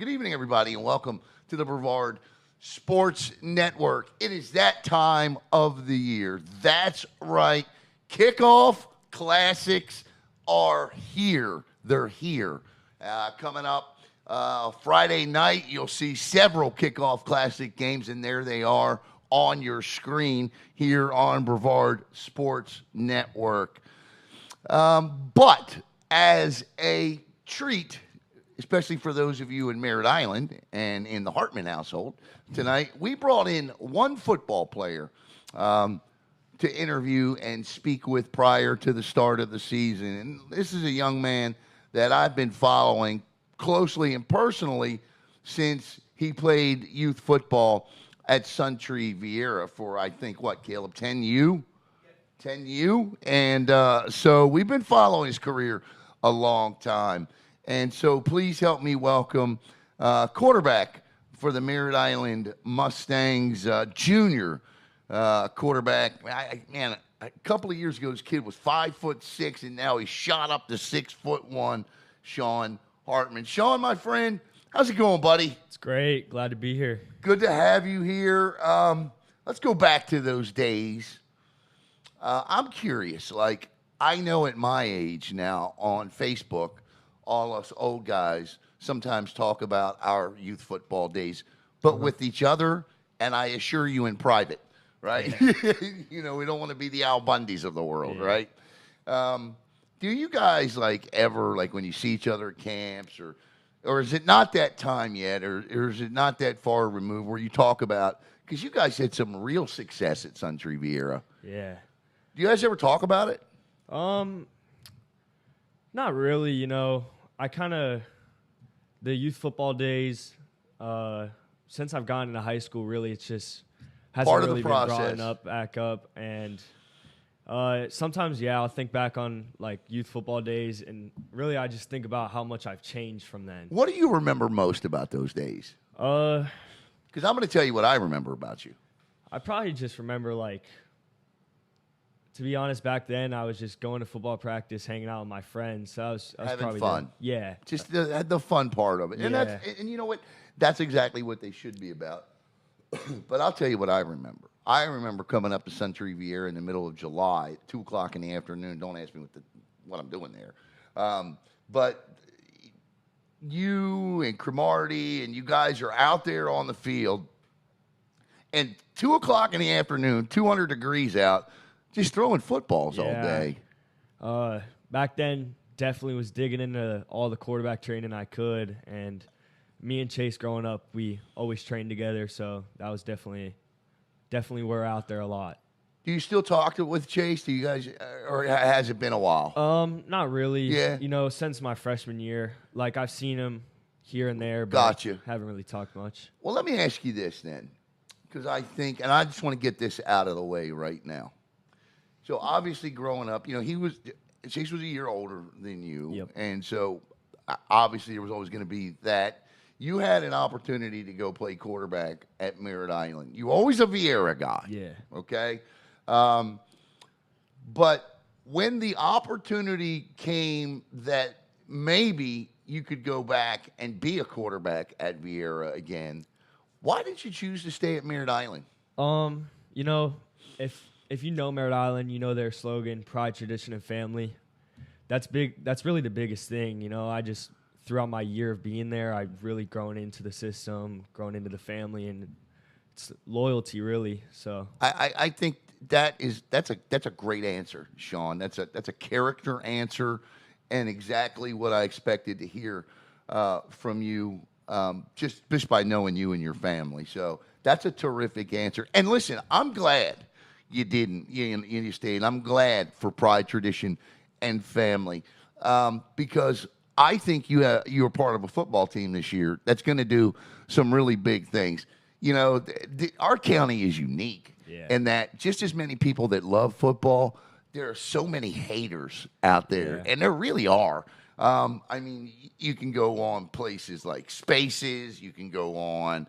Good evening, everybody, and welcome to the Brevard Sports Network. It is that time of the year. That's right. Kickoff classics are here. They're here. Coming up Friday night, you'll see several kickoff classic games, and there they are on your screen here on Brevard Sports Network. But as a treat, especially for those of you in Merritt Island and in the Hartman household, tonight we brought in one football player to interview and speak with prior to the start of the season. And this is a young man that I've been following closely and personally since he played youth football at Suntree Vieira for, I think, Caleb, 10U? 10U? And so we've been following his career a long time. And so please help me welcome quarterback for the Merritt Island Mustangs, junior quarterback. A couple of years ago, this kid was 5'6", and now he's shot up to 6'1", Shaun Hartman. Shaun, my friend, how's it going, buddy? It's great. Glad to be here. Good to have you here. Let's go back to those days. I'm curious. Like, I know at my age now on Facebook, all us old guys sometimes talk about our youth football days, but with each other, and I assure you in private, right? Yeah. We don't want to be the Al Bundys of the world, yeah. Right? Do you guys, ever, when you see each other at camps, or is it not that time yet, or is it not that far removed where you talk about, because you guys had some real success at Suntree Vieira. Yeah. Do you guys ever talk about it? Not really, the youth football days, since I've gotten into high school, really, it's just hasn't really been brought back up. And sometimes, I'll think back on, youth football days, and really I just think about how much I've changed from then. What do you remember most about those days? Because I'm going to tell you what I remember about you. I probably just remember, to be honest, back then I was just going to football practice, hanging out with my friends. So I was having probably fun. Yeah, just the fun part of it. And yeah. And you know what? That's exactly what they should be about. But I'll tell you what I remember. I remember coming up to Suntree Vieira in the middle of July, 2:00 in the afternoon. Don't ask me what I'm doing there. But you and Cromartie and you guys are out there on the field, and 2:00 in the afternoon, 200 degrees out, just throwing footballs all day. Back then, definitely was digging into all the quarterback training I could. And me and Chase growing up, we always trained together. So that was definitely we're out there a lot. Do you still talk with Chase? Do you guys, or has it been a while? Not really. Yeah. Since my freshman year, I've seen him here and there, but Gotcha. Haven't really talked much. Well, let me ask you this then, because I think, and I just want to get this out of the way right now. So obviously, growing up, Chase was a year older than you, yep. And so obviously there was always going to be that. You had an opportunity to go play quarterback at Merritt Island. You were always a Vieira guy, yeah. Okay, but when the opportunity came that maybe you could go back and be a quarterback at Vieira again, why did you choose to stay at Merritt Island? If you know Merritt Island, you know their slogan, pride, tradition, and family. That's big. That's really the biggest thing. I just, throughout my year of being there, I've really grown into the system, grown into the family, and it's loyalty, really. So I think that's a great answer, Shaun. That's a character answer, and exactly what I expected to hear from you, just by knowing you and your family. So that's a terrific answer. And listen, I'm glad you didn't. You stayed. I'm glad for pride, tradition, and family, because I think you're part of a football team this year that's going to do some really big things. Our county is unique in that just as many people that love football, there are so many haters out there, and there really are. You can go on places like Spaces. You can go on.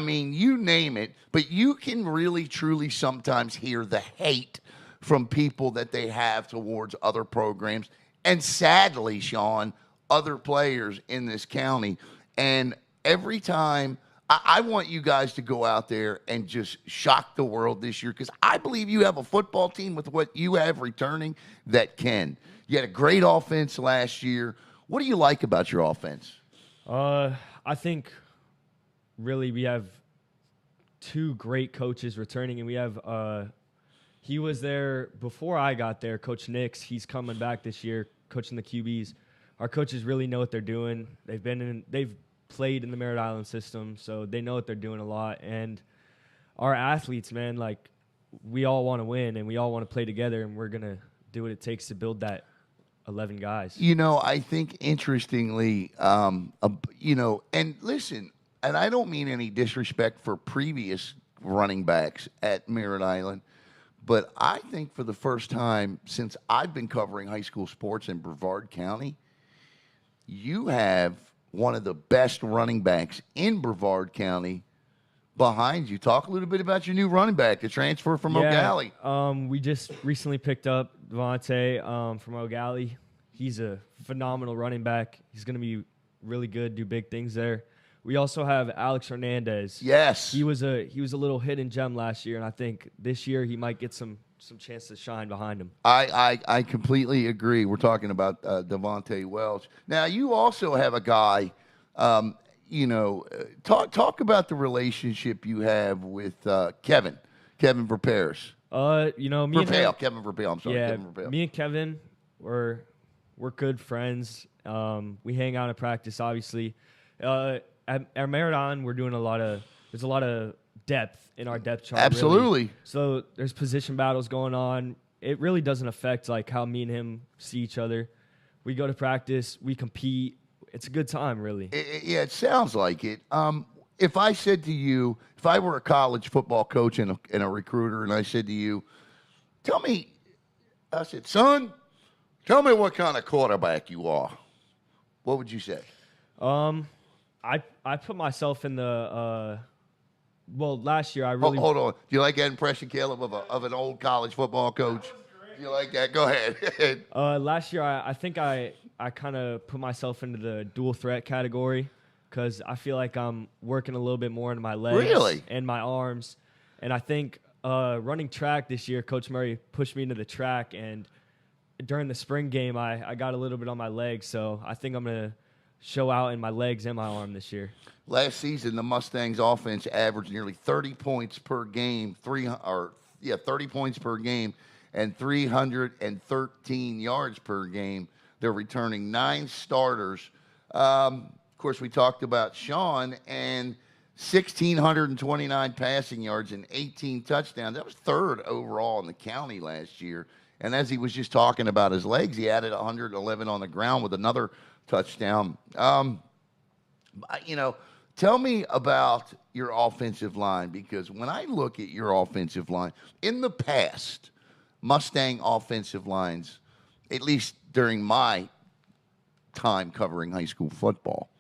You name it, but you can really, truly sometimes hear the hate from people that they have towards other programs. And sadly, Shaun, other players in this county. And every time. I want you guys to go out there and just shock the world this year because I believe you have a football team with what you have returning that can. You had a great offense last year. What do you like about your offense? I think really we have two great coaches returning, and we have he was there before I got there, Coach Nix. He's coming back this year, coaching the QBs. Our coaches really know what they're doing. They've played in the Merritt Island system, so they know what they're doing a lot. And our athletes, man, like we all want to win and we all want to play together, and we're gonna do what it takes to build that 11 guys. I think interestingly, and listen, and I don't mean any disrespect for previous running backs at Merritt Island, but I think for the first time since I've been covering high school sports in Brevard County, you have one of the best running backs in Brevard County behind you. Talk a little bit about your new running back, the transfer from O'Galley. We just recently picked up Devontae from O'Galley. He's a phenomenal running back. He's going to be really good, do big things there. We also have Alex Hernandez. Yes. He was a little hidden gem last year, and I think this year he might get some chance to shine behind him. I completely agree. We're talking about Devontae Welch. Now, you also have a guy, talk about the relationship you have with Kevin Verpaele. Kevin Verpaele. I'm sorry, Kevin Verpaele. Me and Kevin, we're good friends. We hang out at practice, obviously. At Merritt Island, we're doing there's a lot of depth in our depth chart. Absolutely. Really. So there's position battles going on. It really doesn't affect like how me and him see each other. We go to practice, we compete. It's a good time, really. It sounds like it. If I said to you, if I were a college football coach and a recruiter, and I said to you, son, tell me what kind of quarterback you are, what would you say? I put myself in the last year I really hold on. Do you like that impression, Caleb, of an old college football coach? Do you like that? Go ahead. Last year I think I kind of put myself into the dual threat category because I feel like I'm working a little bit more into my legs and my arms, and I think running track this year, Coach Murray pushed me into the track, and during the spring game I got a little bit on my legs, so I think I'm gonna show out in my legs and my arm this year. Last season, the Mustangs offense averaged nearly 30 points per game, 30 points per game, and 313 yards per game. They're returning 9 starters. Of course, we talked about Shaun and 1,629 passing yards and 18 touchdowns. That was third overall in the county last year. And as he was just talking about his legs, he added 111 on the ground with another touchdown. Tell me about your offensive line, because when I look at your offensive line, in the past, Mustang offensive lines, at least during my time covering high school football,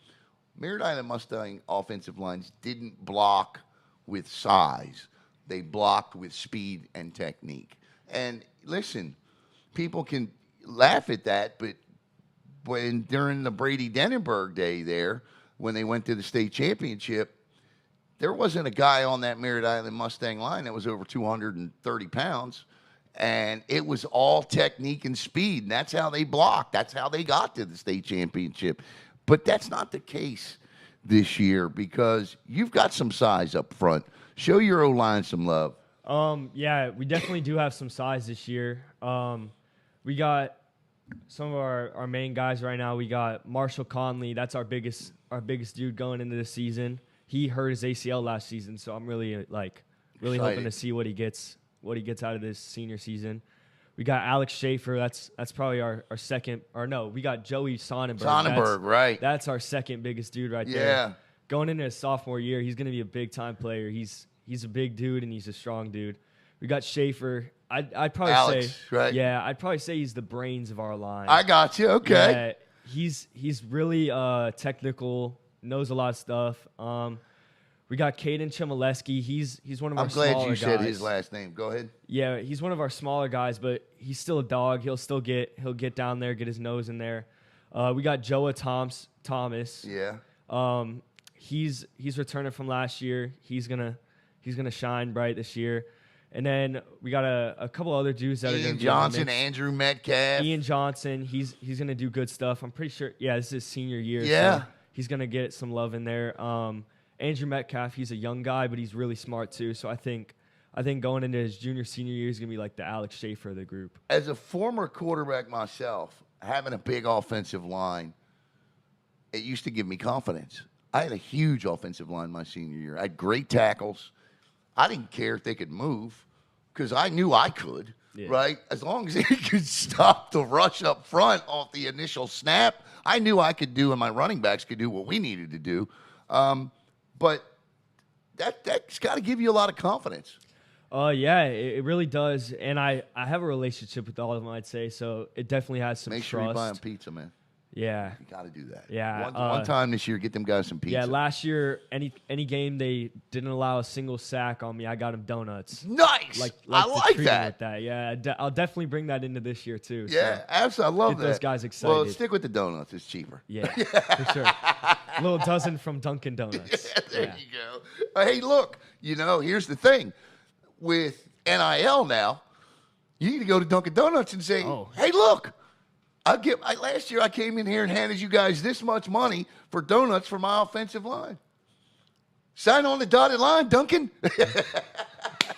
Merritt Island Mustang offensive lines didn't block with size. They blocked with speed and technique. And listen, people can laugh at that, but during the Brady Denenberg day there, when they went to the state championship, there wasn't a guy on that Merritt Island Mustang line that was over 230 pounds, and it was all technique and speed, and that's how they blocked. That's how they got to the state championship. But that's not the case this year because you've got some size up front. Show your O-line some love. Yeah, we definitely do have some size this year. We got some of our main guys right now. We got Marshall Conley. That's our biggest dude going into the season. He hurt his ACL last season, so I'm really Excited. hoping to see what he gets out of this senior season. We got Alex Schaefer. That's probably our second. Or no, we got Joey Sonnenberg. Right. That's our second biggest dude right there. Yeah. Going into his sophomore year, he's going to be a big time player. He's a big dude and he's a strong dude. We got Schaefer. I'd probably Alex, say, right? Yeah, I'd probably say he's the brains of our line. I got you. Okay. Yeah, he's really technical, knows a lot of stuff. We got Caden Chmielewski. He's one of our smaller guys. I'm glad you said his last name. Go ahead. Yeah, he's one of our smaller guys, but he's still a dog. He'll get down there, get his nose in there. We got Joa Thomas. Yeah. he's returning from last year. He's gonna shine bright this year. And then we got a couple other dudes that are going to be Johnson, Andrew Metcalf. Ian Johnson, he's going to do good stuff. I'm pretty sure. Yeah, this is his senior year. Yeah, so he's going to get some love in there. Andrew Metcalf, he's a young guy, but he's really smart too. So I think going into his junior senior year, he's going to be like the Alex Schaefer of the group. As a former quarterback myself, having a big offensive line, it used to give me confidence. I had a huge offensive line my senior year. I had great tackles. I didn't care if they could move because I knew I could, right? As long as they could stop the rush up front off the initial snap, I knew I could do, and my running backs could do what we needed to do. But that's got to give you a lot of confidence. Yeah, it really does. And I have a relationship with all of them, I'd say, so it definitely has some trust. Make sure you buy them pizza, man. Yeah. You got to do that. Yeah. One time this year, get them guys some pizza. Yeah, last year, any game they didn't allow a single sack on me, I got them donuts. Nice. I like that. Yeah, I'll definitely bring that into this year, too. Yeah, so absolutely. I love get those guys excited. Well, stick with the donuts. It's cheaper. Yeah, for sure. A little dozen from Dunkin' Donuts. Yeah, there you go. Hey, look, here's the thing. With NIL now, you need to go to Dunkin' Donuts and say, hey, look. Last year I came in here and handed you guys this much money for donuts for my offensive line. Sign on the dotted line, Duncan.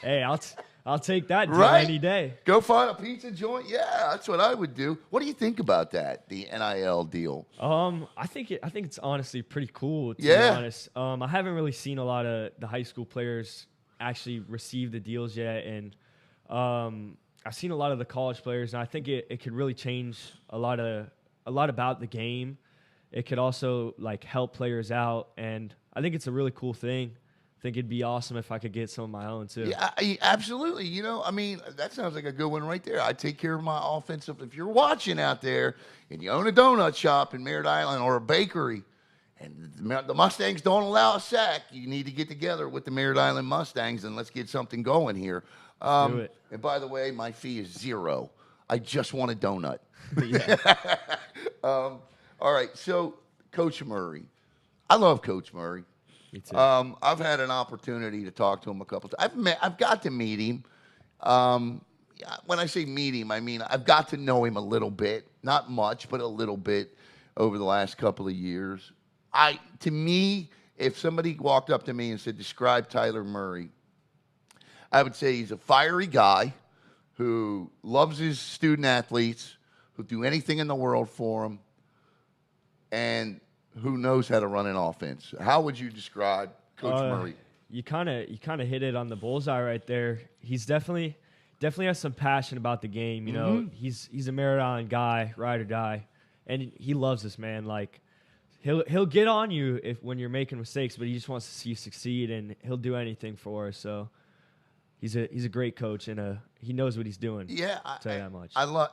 Hey, I'll take that deal any day. Go find a pizza joint. Yeah, that's what I would do. What do you think about that, the NIL deal? I think it's honestly pretty cool, to be honest. I haven't really seen a lot of the high school players actually receive the deals yet, and I've seen a lot of the college players, and I think it could really change a lot about the game. It could also help players out, and I think it's a really cool thing. I think it'd be awesome if I could get some of my own too. Yeah, absolutely. That sounds like a good one right there. I take care of my offensive. If you're watching out there and you own a donut shop in Merritt Island or a bakery, and the Mustangs don't allow a sack, you need to get together with the Merritt Island Mustangs and let's get something going here. Do it. And by the way, my fee is $0. I just want a donut. All right, so Coach Murray. I love Coach Murray. Me too. I've had an opportunity to talk to him a couple times. I've got to meet him. When I say meet him, I mean I've got to know him a little bit. Not much, but a little bit over the last couple of years. To me, if somebody walked up to me and said, describe Tyler Murray, I would say he's a fiery guy who loves his student athletes, who'll do anything in the world for them, and who knows how to run an offense. How would you describe Coach Murray? You kind of hit it on the bullseye right there. He's definitely has some passion about the game. He's a Merritt Island guy, ride or die, and he loves this man. He'll get on you when you're making mistakes, but he just wants to see you succeed, and he'll do anything for us. So he's a great coach, and he knows what he's doing. Yeah, I'll tell you that much. I love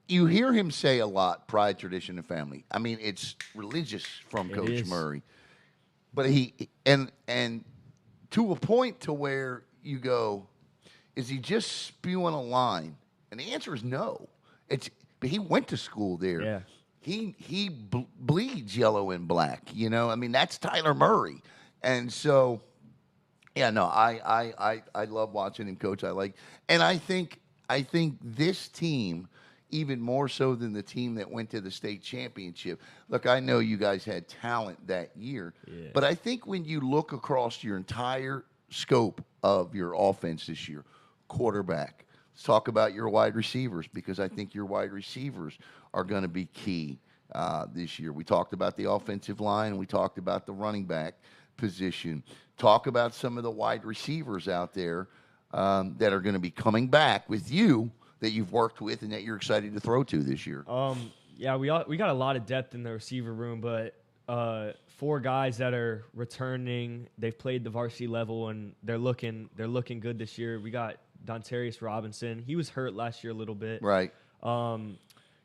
you hear him say a lot, pride, tradition, and family. I mean, it's religious from Coach Murray, but he to a point to where you go, is he just spewing a line? And the answer is no. But he went to school there. Yeah. He bleeds yellow and black, I mean, that's Tyler Murray. And so, yeah, no, I love watching him coach. And I think this team, even more so than the team that went to the state championship. Look, I know you guys had talent that year, but I think when you look across your entire scope of your offense this year, quarterback, let's talk about your wide receivers, because I think your wide receivers are going to be key this year. We talked about the offensive line, and we talked about the running back position. Talk about some of the wide receivers out there that are going to be coming back with you that you've worked with and that you're excited to throw to this year. Yeah, we got a lot of depth in the receiver room, but 4 guys that are returning. They've played the varsity level, and they're looking good this year. We got Dontarius Robinson. He was hurt last year a little bit. Right.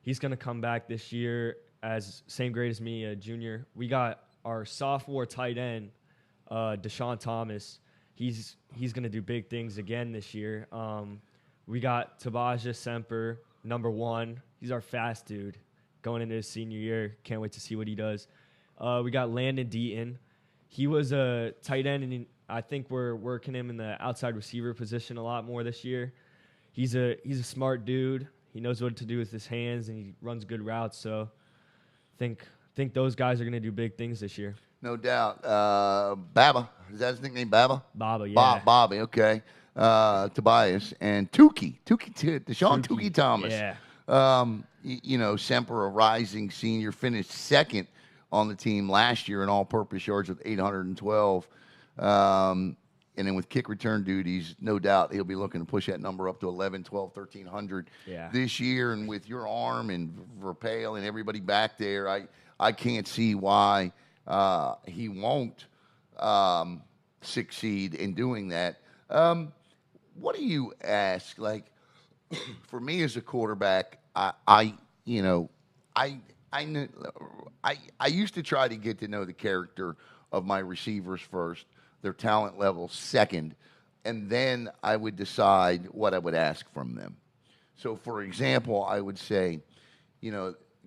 He's going to come back this year as same grade as me, a junior. We got our sophomore tight end, Deshaun Thomas. He's going to do big things again this year. We got Tabaja Semper, number 1. He's our fast dude going into his senior year. Can't wait to see what he does. We got Landon Deaton. He was a tight end, and I think we're working him in the outside receiver position a lot more this year. He's a smart dude. He knows what to do with his hands, and he runs good routes. So think those guys are going to do big things this year. No doubt. Baba, is that his nickname? Baba. Baba, yeah. Bobby. Okay. Tobias and Deshaun Tukey Thomas. Yeah. You know, Semper, a rising senior, finished second on the team last year in all-purpose yards with 812. And then with kick return duties, no doubt he'll be looking to push that number up to 11, 12, 1,300 this year. And with your arm and Verpaele and everybody back there, I can't see why he won't succeed in doing that. What do you ask? Like, for me as a quarterback, I used to try to get to know the character of my receivers first, their talent level second, and then I would decide what I would ask from them. So, for example, I would say,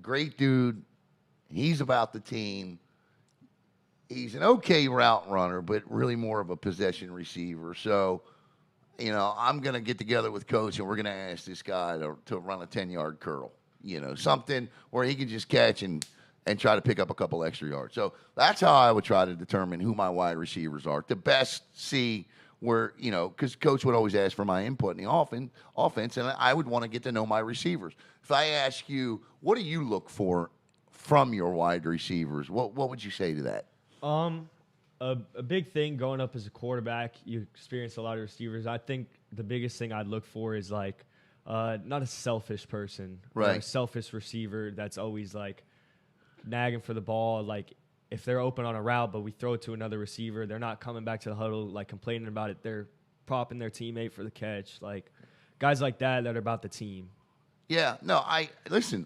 great dude, he's about the team. He's an okay route runner, but really more of a possession receiver. So, I'm going to get together with coach and we're going to ask this guy to run a 10-yard curl, something where he can just catch and try to pick up a couple extra yards. So that's how I would try to determine who my wide receivers are. To best see where, because coach would always ask for my input in the offense, and I would want to get to know my receivers. If I ask you, what do you look for from your wide receivers, what would you say to that? A big thing going up as a quarterback, you experience a lot of receivers. I think the biggest thing I'd look for is not a selfish person, right? A selfish receiver that's always nagging for the ball. Like if they're open on a route, but we throw it to another receiver, they're not coming back to the huddle complaining about it. They're propping their teammate for the catch. Like guys like that are about the team. Yeah, no, I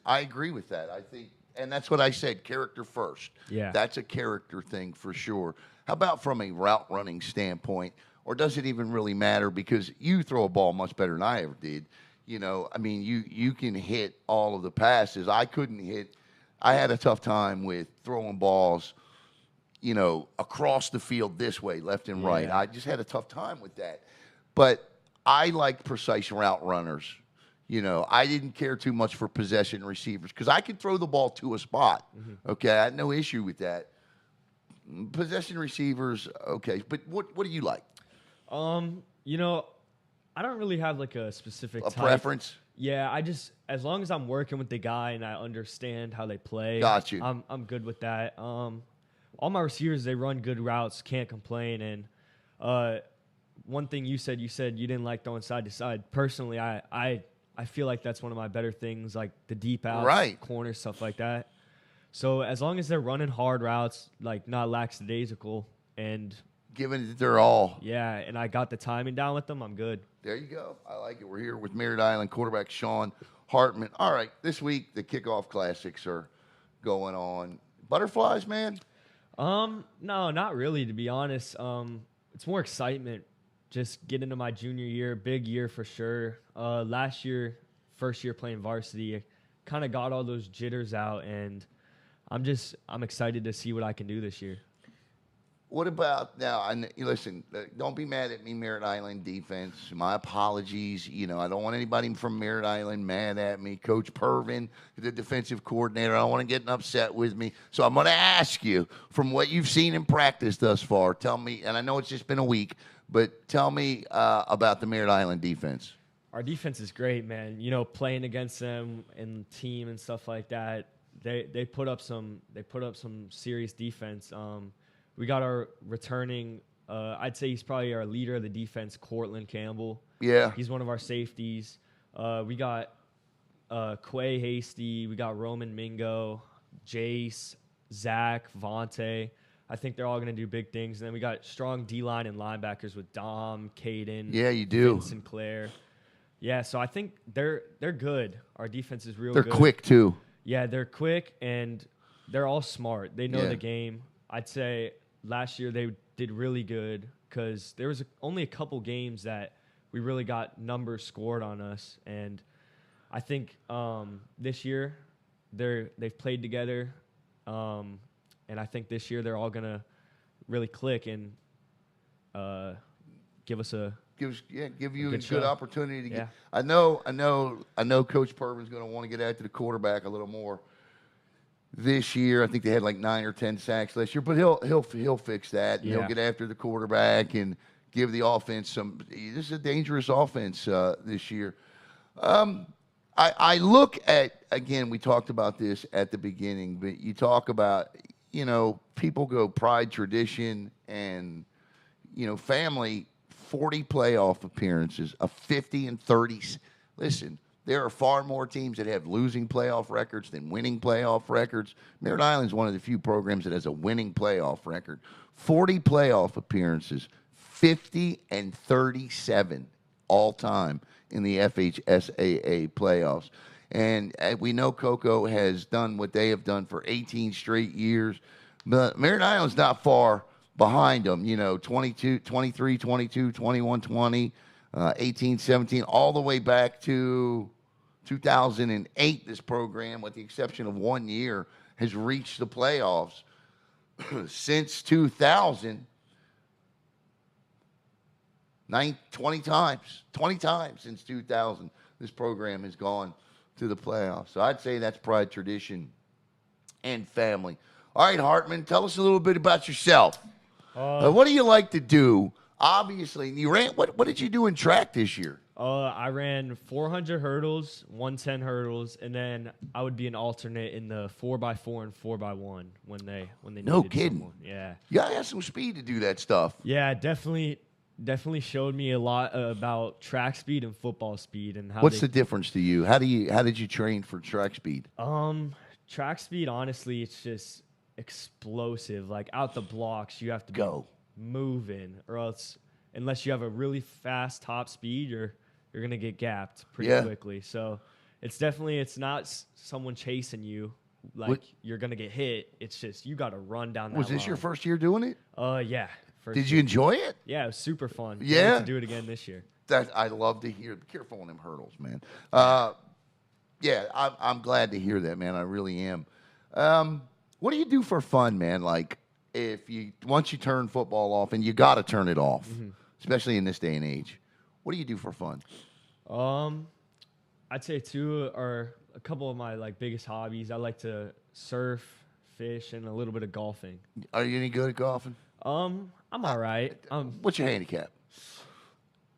agree with that. I think. And that's what I said, character first. Yeah. That's a character thing for sure. How about from a route running standpoint? Or does it even really matter? Because you throw a ball much better than I ever did. You can hit all of the passes. I couldn't hit. I had a tough time with throwing balls, across the field this way, left and right. I just had a tough time with that. But I like precise route runners. I didn't care too much for possession receivers because I could throw the ball to a spot. Mm-hmm. Okay, I had no issue with that. Possession receivers, okay. But what do you like? I don't really have a specific type. Preference. Yeah, as long as I'm working with the guy and I understand how they play, got you. I'm good with that. All my receivers, they run good routes, can't complain. And one thing you said you didn't like throwing side to side. Personally, I feel like that's one of my better things, like the deep outs, right, corners, stuff like that. So as long as they're running hard routes, not lackadaisical and giving it their all. Yeah, and I got the timing down with them, I'm good. There you go. I like it. We're here with Merritt Island quarterback Shaun Hartman. All right, this week the kickoff classics are going on. Butterflies, man? No, not really, to be honest. It's more excitement. Just get into my junior year, big year for sure. Last year, first year playing varsity, I kind of got all those jitters out, and I'm excited to see what I can do this year. What about now? Listen, don't be mad at me, Merritt Island defense. My apologies. I don't want anybody from Merritt Island mad at me. Coach Pervin, the defensive coordinator, I don't want to get upset with me. So I'm going to ask you, from what you've seen in practice thus far, tell me, and I know it's just been a week, but tell me about the Merritt Island defense. Our defense is great, man. Playing against them and team and stuff like that, they put up some serious defense. We got our returning, I'd say he's probably our leader of the defense, Cortland Campbell. Yeah. He's one of our safeties. We got Quay Hasty. We got Roman Mingo, Jace, Zach, Vontae. I think they're all going to do big things. And then we got strong D-line and linebackers with Dom, Caden. Yeah, you do. Vince Sinclair. Yeah, so I think they're good. Our defense is real good. They're quick, too. Yeah, they're quick, and they're all smart. They know the game. I'd say last year they did really good because there was only a couple games that we really got numbers scored on us. And I think this year they've played together. And I think this year they're all going to really click and give you a good opportunity to get. Yeah. I know Coach Purvin's going to want to get after the quarterback a little more this year. I think they had like 9 or 10 sacks last year, but he'll fix that. And he'll get after the quarterback and give the offense some. This is a dangerous offense this year. I look at, again, we talked about this at the beginning, but you talk about, people go pride, tradition, and, family. 40 playoff appearances, a 50 and 30s. Listen, there are far more teams that have losing playoff records than winning playoff records. Merritt Island's one of the few programs that has a winning playoff record. 40 playoff appearances, 50 and 37 all time in the FHSAA playoffs. And we know Coco has done what they have done for 18 straight years. But Merritt Island's not far behind them, 22, 23, 22, 21, 20, 18, 17, all the way back to 2008. This program, with the exception of 1 year, has reached the playoffs. Since 2000, 20 times since 2000, this program has gone to the playoffs. So I'd say that's pride, tradition, and family. All right, Hartman, tell us a little bit about yourself. What do you like to do? Obviously, you ran. What did you do in track this year? I ran 400 hurdles, 110 hurdles, and then I would be an alternate in the 4x4 and 4x1 when they No needed kidding. someone. Yeah. You gotta have some speed to do that stuff. Yeah, definitely showed me a lot about track speed and football speed and how. What's the difference to you? How did you train for track speed? Track speed, honestly, it's just explosive. Like out the blocks, you have to go moving, or else unless you have a really fast top speed, you're gonna get gapped pretty quickly. So it's not someone chasing you like you're gonna get hit. It's just you got to run down that Was this line. your first year doing it? Yeah. Did you enjoy it? Yeah, it was super fun. Yeah, to do it again this year. I love to hear. Be careful on them hurdles, man. Yeah, I'm glad to hear that, man. I really am. What do you do for fun, man? Like, once you turn football off, and you got to turn it off, especially in this day and age. What do you do for fun? I'd say two are a couple of my biggest hobbies. I like to surf, fish, and a little bit of golfing. Are you any good at golfing? I'm all right. What's your handicap?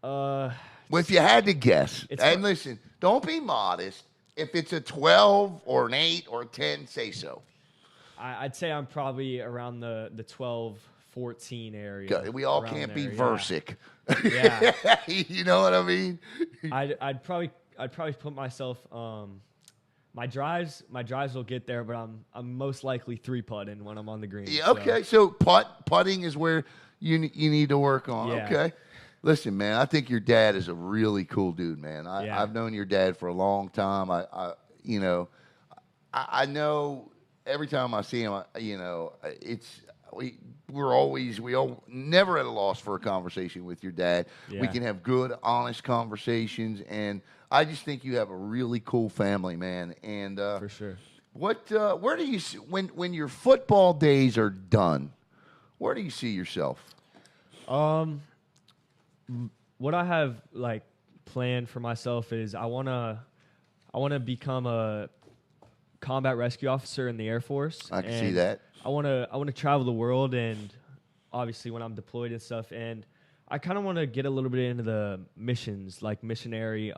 Well, if you had to guess, and listen, don't be modest. If it's a 12 or an 8 or a 10, say so. I'd say I'm probably around the 12, 14 area. We all can't be Versic. Yeah. You know what I mean? I'd probably put myself. My drives will get there, but I'm most likely 3-putting when I'm on the green. Yeah, okay, so putting is where you need to work on. Yeah. Okay. Listen, man, I think your dad is a really cool dude, man. I've known your dad for a long time. I know every time I see him, we're never at a loss for a conversation with your dad. Yeah. We can have good, honest conversations, and I just think you have a really cool family, man. And for sure. Where do you see, when your football days are done? Where do you see yourself? What I have planned for myself is I wanna become a combat rescue officer in the Air Force. I can see that. I wanna travel the world, and obviously when I'm deployed and stuff, and I kind of want to get a little bit into the missions, like missionary,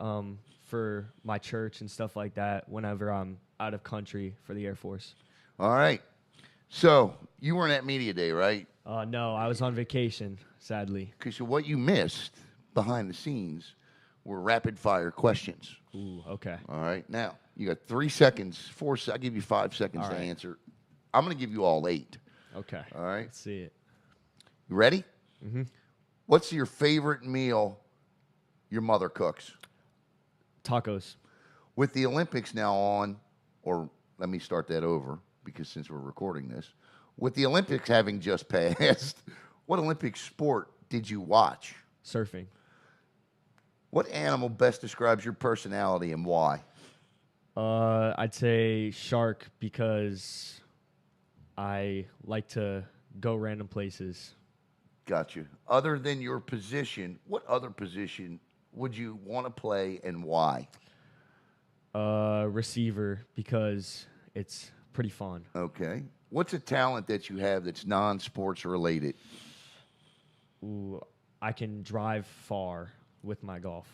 for my church and stuff like that whenever I'm out of country for the Air Force. All right. So you weren't at Media Day, right? No, I was on vacation, sadly. Because what you missed behind the scenes were rapid fire questions. Ooh, okay. All right. Now, you got 3 seconds, I'll give you 5 seconds to answer. I'm going to give you all 8. Okay. All right. Let's see it. You ready? Mm-hmm. What's your favorite meal your mother cooks? Tacos. With the Olympics now on, or let me start that over, because since we're recording this, with the Olympics having just passed, what Olympic sport did you watch? Surfing. What animal best describes your personality and why? I'd say shark, because I like to go random places. Got you. Other than your position, what other position would you want to play and why? Receiver, because it's pretty fun. Okay. What's a talent that you have that's non-sports related? Ooh, I can drive far with my golf.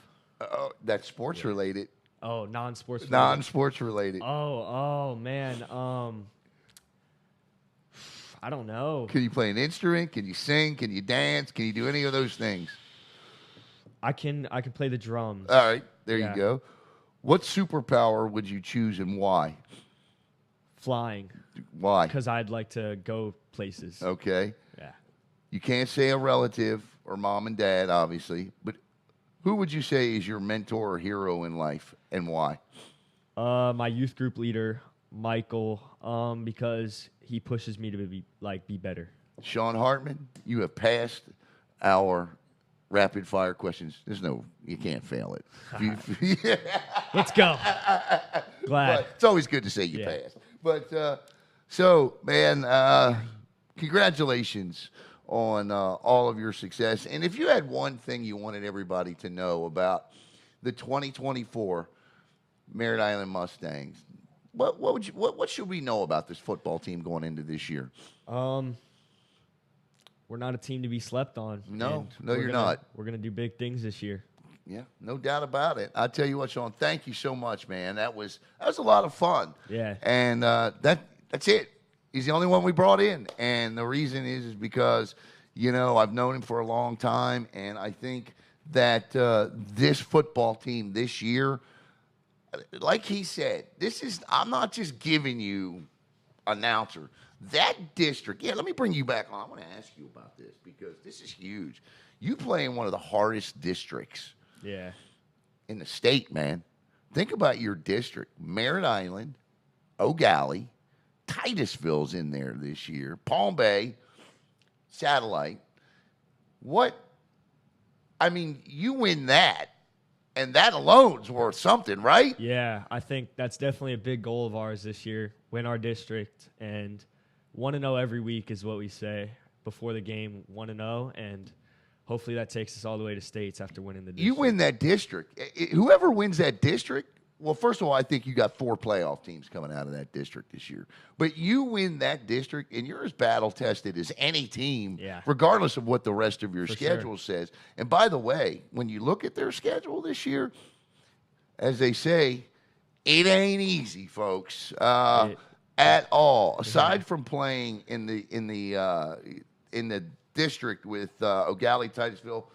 That's sports related. Oh, non-sports related. Non-sports related. Oh man. I don't know. Can you play an instrument? Can you sing? Can you dance? Can you do any of those things? I can play the drums. All right, there you go. What superpower would you choose and why? Flying. Why? Because I'd like to go places. Okay. Yeah. You can't say a relative or mom and dad, obviously, but who would you say is your mentor or hero in life and why? My youth group leader, Michael, because he pushes me to be better. Shaun Hartman, you have passed our rapid fire questions. You can't fail it. Let's go. Glad. But it's always good to say you passed. But so, man, congratulations on all of your success. And if you had one thing you wanted everybody to know about the 2024 Merritt Island Mustangs, what should we know about this football team going into this year? We're not a team to be slept on. No, you're not. We're gonna do big things this year. Yeah, no doubt about it. I tell you what, Shaun, thank you so much, man. That was a lot of fun. Yeah. And that's it. He's the only one we brought in, and the reason is because I've known him for a long time, and I think that this football team this year, like he said, I'm not just giving you announcer. That district, let me bring you back on. I want to ask you about this because this is huge. You play in one of the hardest districts in the state, man. Think about your district. Merritt Island, Eau Gallie, Titusville's in there this year, Palm Bay, Satellite. You win that, and that alone's worth something, right? Yeah, I think that's definitely a big goal of ours this year, win our district, and 1-0 every week is what we say before the game, 1-0, and hopefully that takes us all the way to states after winning the district. You win that district. Whoever wins that district, well, first of all, I think you got 4 playoff teams coming out of that district this year. But you win that district, and you're as battle-tested as any team, regardless of what the rest of your schedule says. And by the way, when you look at their schedule this year, as they say, it ain't easy, folks. At all, aside from playing in the district with Eau Gallie, Titusville,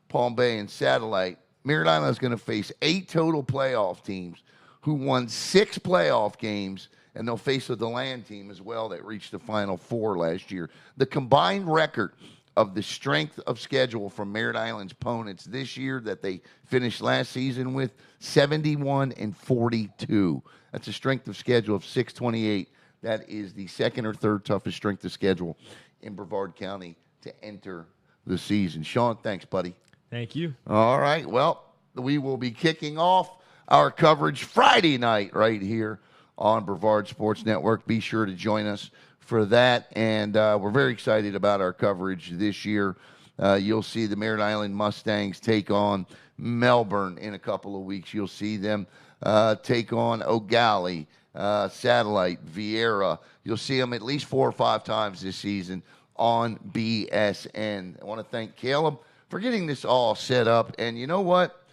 Palm Bay, and Satellite, Merritt Island is going to face 8 total playoff teams who won 6 playoff games, and they'll face a DeLand team as well that reached the Final Four last year. The combined record of the strength of schedule from Merritt Island's opponents this year that they finished last season with, 71-42. That's a strength of schedule of 628. That is the second or third toughest strength of schedule in Brevard County to enter the season. Shaun, thanks, buddy. Thank you. All right. Well, we will be kicking off our coverage Friday night right here on Brevard Sports Network. Be sure to join us for that. And we're very excited about our coverage this year. You'll see the Merritt Island Mustangs take on Melbourne in a couple of weeks. You'll see them take on Eau Gallie, Satellite, Vieira. You'll see them at least 4 or 5 times this season on BSN. I want to thank Caleb for getting this all set up. And you know what?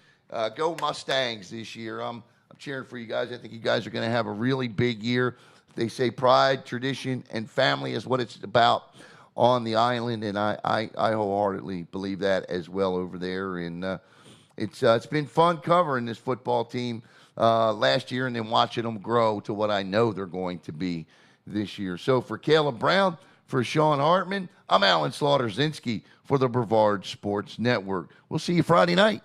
Go Mustangs this year. I'm cheering for you guys. I think you guys are going to have a really big year. They say pride, tradition, and family is what it's about on the island, and I wholeheartedly believe that as well over there. And it's been fun covering this football team last year and then watching them grow to what I know they're going to be this year. So for Caleb Brown, for Shaun Hartman, I'm Alan Slaughter-Zinski for the Brevard Sports Network. We'll see you Friday night.